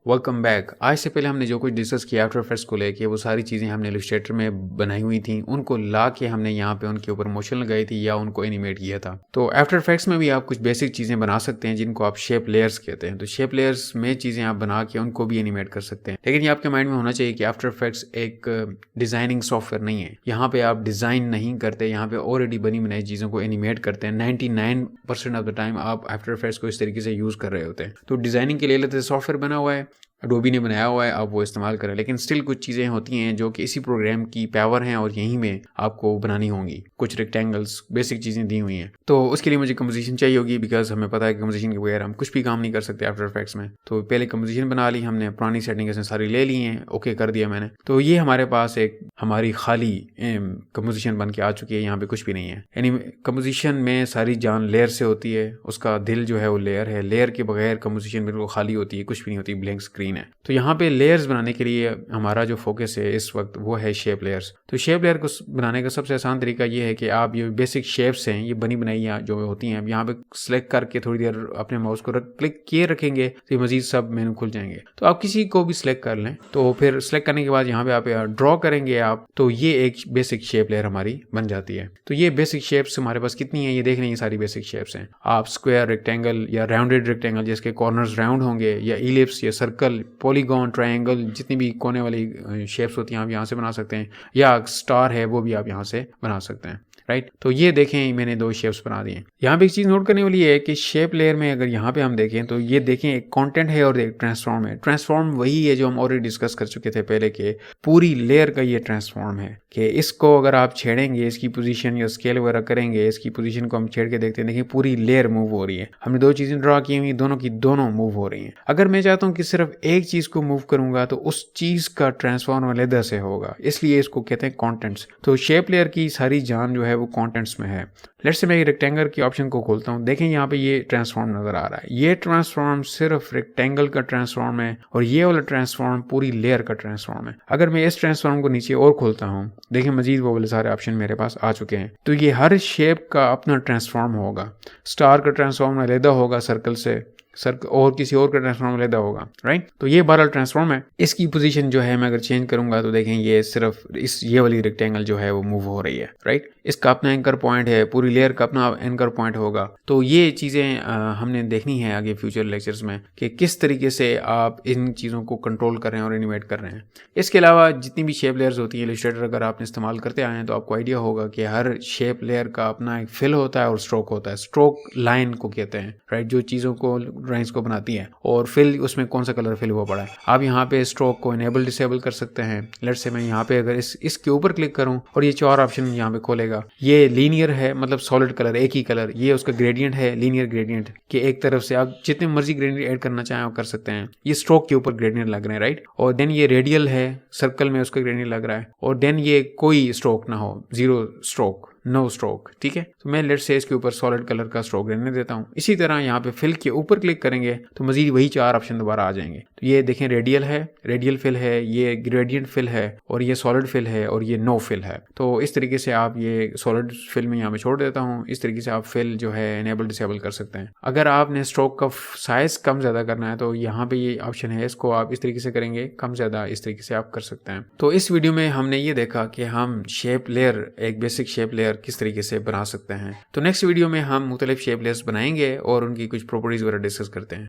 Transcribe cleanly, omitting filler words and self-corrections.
Welcome back. आज से पहले हमने जो कुछ डिस्कस किया आफ्टर इफेक्ट्स को लेके वो सारी चीज़ें हमने इलस्ट्रेटर में बनाई हुई थी, उनको ला के हमने यहाँ पे उनके ऊपर मोशन लगाई थी या उनको एनिमेट किया था। तो आफ्टर इफेक्ट्स में भी आप कुछ बेसिक चीज़ें बना सकते हैं जिनको आप शेप लेयर्स कहते हैं। तो शेप लेयर्स में चीज़ें आप बना के उनको भी एनिमेट कर सकते हैं, लेकिन ये आपके माइंड में होना चाहिए कि आफ्टर इफेक्ट्स एक डिज़ाइनिंग सॉफ्टवेयर नहीं है। यहाँ पे आप डिज़ाइन नहीं करते, यहाँ पे ऑलरेडी बनी बनाई चीज़ों को एनिमेट करते हैं। 99% ऑफ द टाइम आप आफ्टर इफेक्ट्स को इस तरीके से यूज़ कर रहे होते हैं। तो डिज़ाइनिंग के लिए लेते सॉफ्टवेयर बना हुआ है, अडोबी ने बनाया हुआ है, आप वो इस्तेमाल करें, लेकिन स्टिल कुछ चीज़ें होती हैं जो कि इसी प्रोग्राम की पावर हैं और यहीं में आपको बनानी होंगी। कुछ रेक्टेंगल्स बेसिक चीज़ें दी हुई हैं, तो उसके लिए मुझे कंपोजिशन चाहिए होगी, बिकॉज हमें पता है कि कंपोजिशन के बगैर हम कुछ भी काम नहीं कर सकते आफ्टर इफेक्ट्स में। तो पहले कंपोजिशन बना ली हमने, पुरानी सेटिंग सारी ले ली हैं, ओके कर दिया मैंने। तो ये हमारे पास एक हमारी खाली कंपोजिशन बन के आ चुकी है, यहाँ पे कुछ भी नहीं है। यानी कंपोजिशन में सारी जान लेयर से होती है, उसका दिल जो है वो लेयर है। लेयर के बगैर कंपोजिशन बिल्कुल खाली होती है, कुछ भी नहीं होती, ब्लैंक स्क्रीन है। तो यहाँ पे लेयर्स बनाने के लिए हमारा जो फोकस है इस वक्त वो है शेप लेयर्स। तो शेप लेयर को बनाने का सबसे आसान तरीका ये है कि आप ये बेसिक शेप्स हैं, ये बनी बनाई जो होती हैं, यहाँ पे सिलेक्ट करके थोड़ी देर अपने माउस को क्लिक किए रखेंगे तो ये मजीद सब मेनू खुल जाएंगे। तो आप किसी को भी सिलेक्ट कर लें, तो फिर सिलेक्ट करने के बाद यहाँ पे आप ड्रॉ करेंगे आप, तो ये एक बेसिक शेप लेयर हमारी बन जाती है। तो ये बेसिक शेप्स हमारे पास कितनी है ये देख लें, ये सारी बेसिक शेप्स हैं। आप स्क्वायर, रेक्टेंगल या राउंडेड रेक्टेंगल जिसके कॉर्नर्स राउंड होंगे, या इलिप्स या सर्कल, पॉलीगॉन, ट्रायंगल, जितनी भी कोने वाली शेप्स होती हैं आप यहाँ से बना सकते हैं, या स्टार है वो भी आप यहाँ से बना सकते हैं, राइट। तो ये देखें मैंने दो शेप्स बना दिए। यहाँ पे एक चीज़ नोट करने वाली है कि शेप लेयर में अगर यहाँ पे हम देखें तो ये देखें एक कंटेंट है और एक ट्रांसफॉर्म है। ट्रांसफॉर्म वही है जो हम ऑलरेडी डिस्कस कर चुके थे पहले के पूरी लेयर का ये ट्रांसफॉर्म है कि इसको अगर आप छेड़ेंगे, इसकी पोजीशन या स्केल वगैरह करेंगे, इसकी पोजीशन को हम छेड़ के देखते हैं, देखिए पूरी लेयर मूव हो रही है। हमने दो चीज़ें ड्रॉ की हुई, दोनों की दोनों मूव हो रही हैं। अगर मैं चाहता हूँ कि सिर्फ एक चीज़ को मूव करूंगा तो उस चीज़ का ट्रांसफॉर्म अलग से होगा, इसलिए इसको कहते हैं कॉन्टेंट्स। तो शेप लेयर की सारी जान जो है वो कॉन्टेंट्स में है। लेट्स से मैं रेक्टेंगल की ऑप्शन को खोलता हूँ, देखें यहाँ पे ये ट्रांसफॉर्म नजर आ रहा है। ये ट्रांसफॉर्म सिर्फ रेक्टेंगल का ट्रांसफॉर्म है और ये वाला ट्रांसफॉर्म पूरी लेयर का ट्रांसफॉर्म है। अगर मैं इस ट्रांसफॉर्म को नीचे और खोलता हूँ, देखें मजीद वो वाले सारे ऑप्शन मेरे पास आ चुके हैं। तो ये हर शेप का अपना ट्रांसफॉर्म होगा। स्टार का ट्रांसफॉर्म अलग होगा सर्कल से, और किसी और का ट्रांसफॉर्म अलग होगा, राइट। तो ये 12 ट्रांसफॉर्म है। इसकी पोजीशन जो है मैं अगर चेंज करूंगा तो देखें ये सिर्फ ये वाली रेक्टेंगल जो है वो मूव हो रही है, राइट। इसका अपना एंकर पॉइंट है, पूरी लेयर का अपना एंकर पॉइंट होगा। तो ये चीज़ें हमने देखनी है आगे फ्यूचर लेक्चर्स में कि किस तरीके से आप इन चीज़ों को कंट्रोल कर रहे हैं और एनिमेट कर रहे हैं। इसके अलावा जितनी भी शेप लेयर्स होती हैं, इलस्ट्रेटर अगर आपने इस्तेमाल करते आए हैं तो आपको आइडिया होगा कि हर शेप लेयर का अपना एक फिल होता है और स्ट्रोक होता है। स्ट्रोक लाइन को कहते हैं, राइट, जो चीज़ों को ड्राइंग्स को बनाती है, और फिल उसमें कौन सा कलर फिल हुआ पड़ा है। आप यहाँ पे स्ट्रोक को इनेबल डिसेबल कर सकते हैं। लेट्स से मैं यहाँ पे अगर इसके ऊपर क्लिक करूँ और ये 4 ऑप्शन यहाँ पे खोलेगा। ये लीनियर है, मतलब सॉलिड कलर, एक ही कलर। ये उसका ग्रेडियंट है, लीनियर ग्रेडियंट, कि एक तरफ से आप जितने मर्जी ग्रेडियंट ऐड करना चाहें कर सकते हैं। ये स्ट्रोक के ऊपर ग्रेडियंट लग रहे हैं, राइट। और देन ये रेडियल है, सर्कल में उसका ग्रेडियंट लग रहा है। और देन ये कोई स्ट्रोक ना हो, 0 स्ट्रोक, नो स्ट्रोक, ठीक है। तो मैं लेट्स से इसके ऊपर सॉलिड कलर का स्ट्रोक रहने देता हूँ। इसी तरह यहाँ पे फिल के ऊपर क्लिक करेंगे तो मजीद वही 4 ऑप्शन दोबारा आ जाएंगे। तो ये देखें रेडियल है, रेडियल फिल है, ये ग्रेडियंट फिल है, और ये सॉलिड फिल है, और ये नो फिल है। तो इस तरीके से आप ये सॉलिड फिल में यहाँ पे छोड़ देता हूँ। इस तरीके से आप फिल जो है इनेबल डिसेबल कर सकते हैं। अगर आपने स्ट्रोक का साइज कम ज़्यादा करना है तो यहाँ पे ये ऑप्शन है, इसको आप इस तरीके से करेंगे, कम ज़्यादा इस तरीके से आप कर सकते हैं। तो इस वीडियो में हमने ये देखा कि हम शेप लेयर, एक बेसिक शेप लेयर किस तरीके से बना सकते हैं। तो नेक्स्ट वीडियो में हम मुख्तलिफ शेप लेयर्स बनाएंगे और उनकी कुछ प्रॉपर्टीज वगैरह डिस्कस करते हैं।